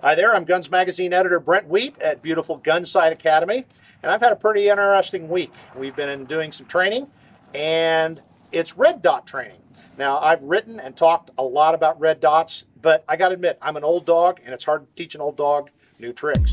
Hi there, I'm Guns Magazine editor Brent Wheat at beautiful Gunsight Academy, and I've had a pretty interesting week. We've been doing some training, and it's red dot training. Now, I've written and talked a lot about red dots, but I got to admit, I'm an old dog, and it's hard to teach an old dog new tricks.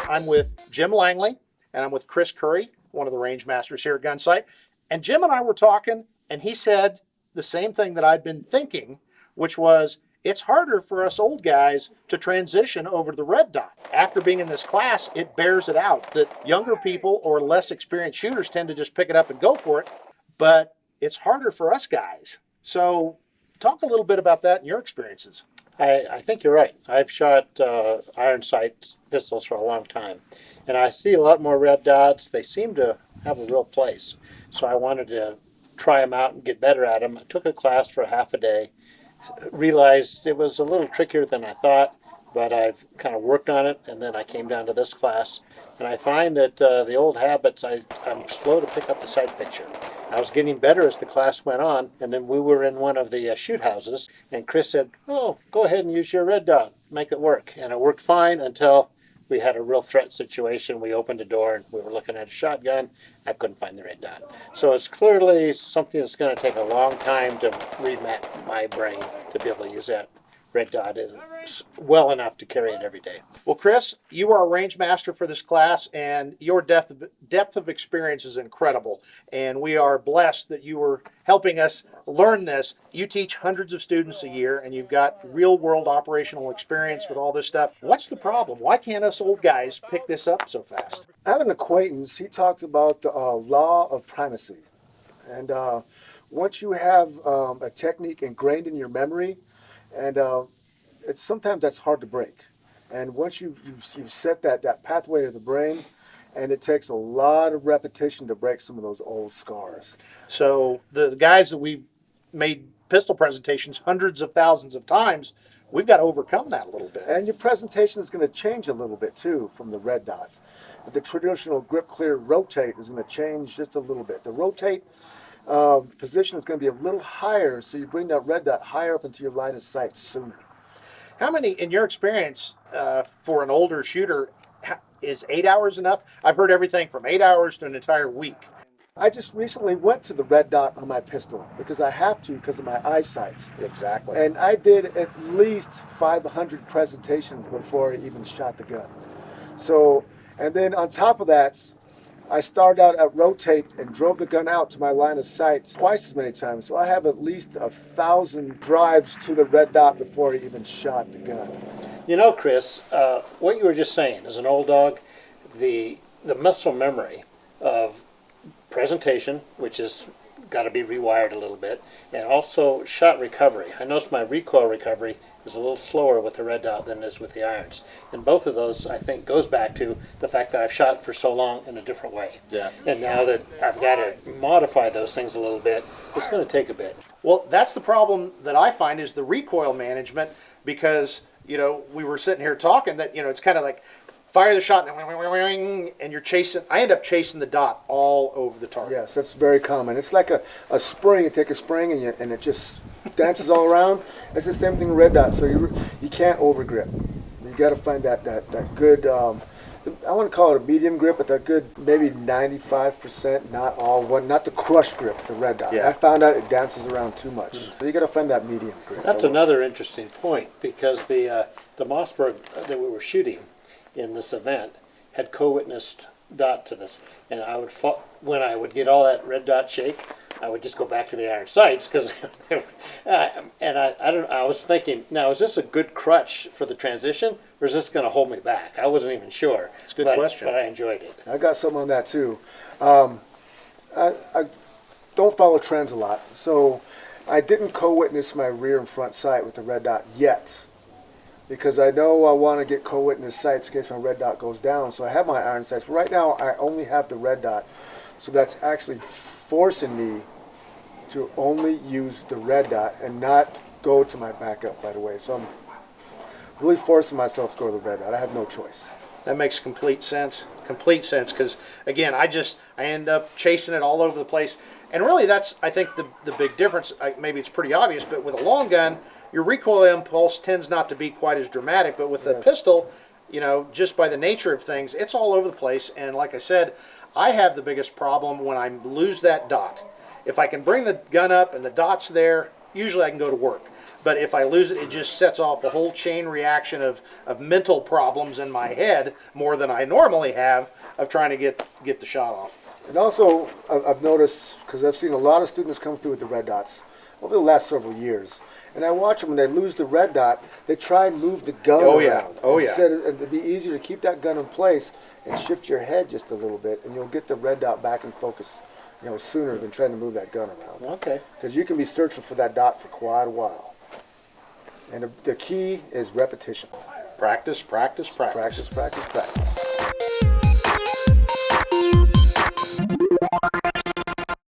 I'm with Jim Langley, and I'm with Chris Curry, one of the range masters here at Gunsight. And Jim and I were talking, and he said the same thing that I'd been thinking, which was it's harder for us old guys to transition over to the red dot. After being in this class, it bears it out that younger people or less experienced shooters tend to just pick it up and go for it, but it's harder for us guys. So talk a little bit about that and your experiences. I think you're right. I've shot iron sight pistols for a long time, and I see a lot more red dots. They seem to have a real place. So I wanted to try them out and get better at them. I took a class for half a day, realized it was a little trickier than I thought, but I've kind of worked on it, and then I came down to this class, and I find that the old habits, I'm slow to pick up the sight picture. I was getting better as the class went on, and then we were in one of the shoot houses, and Chris said, "Oh, go ahead and use your red dot, make it work." And it worked fine until we had a real threat situation. We opened a door, and we were looking at a shotgun. I couldn't find the red dot. So it's clearly something that's going to take a long time to remap my brain to be able to use that red dot well enough to carry it every day. Well, Chris, you are a range master for this class, and your depth of experience is incredible. And we are blessed that you are helping us learn this. You teach hundreds of students a year, and you've got real world operational experience with all this stuff. What's the problem? Why can't us old guys pick this up so fast? I have an acquaintance. He talked about the law of primacy. And once you have a technique ingrained in your memory, and sometimes that's hard to break. And once you've set that pathway to the brain, and it takes a lot of repetition to break some of those old scars. So the guys that we've made pistol presentations hundreds of thousands of times, we've got to overcome that a little bit. And your presentation is going to change a little bit too from the red dot. The traditional grip clear rotate is going to change just a little bit. The rotate position is going to be a little higher, so you bring that red dot higher up into your line of sight sooner. How many, in your experience, for an older shooter, is 8 hours enough? I've heard everything from 8 hours to an entire week. I just recently went to the red dot on my pistol because I have to because of my eyesight. Exactly. And I did at least 500 presentations before I even shot the gun. So, and then on top of that, I started out at rotate and drove the gun out to my line of sight twice as many times. So I have at least 1,000 drives to the red dot before I even shot the gun. You know, Chris, what you were just saying, as an old dog, the muscle memory of presentation, which has got to be rewired a little bit, and also shot recovery. I noticed my recoil recovery is a little slower with the red dot than it is with the irons. And both of those, I think, goes back to the fact that I've shot for so long in a different way. Yeah. And now that I've got to modify those things a little bit, it's going to take a bit. Well, that's the problem that I find is the recoil management because, you know, we were sitting here talking that, you know, it's kind of like fire the shot and you're chasing. I end up chasing the dot all over the target. Yes, that's very common. It's like a spring. You take a spring and it just dances all around. It's the same thing with red dot. So you can't overgrip. You got to find that good. I want to call it a medium grip, but that good maybe 95%, not all one, not the crush grip, the red dot. Yeah. I found out it dances around too much. So you got to find that medium grip. That's another interesting point because the Mossberg that we were shooting in this event had co-witnessed dot to this, and I would when I would get all that red dot shake, I would just go back to the iron sights because, and I was thinking, now is this a good crutch for the transition, or is this going to hold me back? I wasn't even sure. It's a good question. But I enjoyed it. I got something on that too. I don't follow trends a lot, so I didn't co-witness my rear and front sight with the red dot yet, because I know I want to get co-witness sights in case my red dot goes down. So I have my iron sights, but right now I only have the red dot, so that's actually forcing me to only use the red dot and not go to my backup right away. So I'm really forcing myself to go to the red dot. I have no choice. That makes complete sense. Complete sense because, again, I end up chasing it all over the place. And really that's, I think, the big difference. Maybe it's pretty obvious, but with a long gun, your recoil impulse tends not to be quite as dramatic, but with the Yes. pistol, you know, just by the nature of things, it's all over the place. And like I said, I have the biggest problem when I lose that dot. If I can bring the gun up and the dot's there, usually I can go to work. But if I lose it, it just sets off a whole chain reaction of mental problems in my head more than I normally have of trying to get the shot off. And also, I've noticed, because I've seen a lot of students come through with the red dots over the last several years, and I watch them when they lose the red dot, they try and move the gun Oh, yeah. around. Oh, yeah. Instead of, it'd be easier to keep that gun in place and shift your head just a little bit, and you'll get the red dot back in focus, you know, sooner than trying to move that gun around. Okay. Because you can be searching for that dot for quite a while. And the key is repetition. Practice, practice, practice. Practice, practice, practice.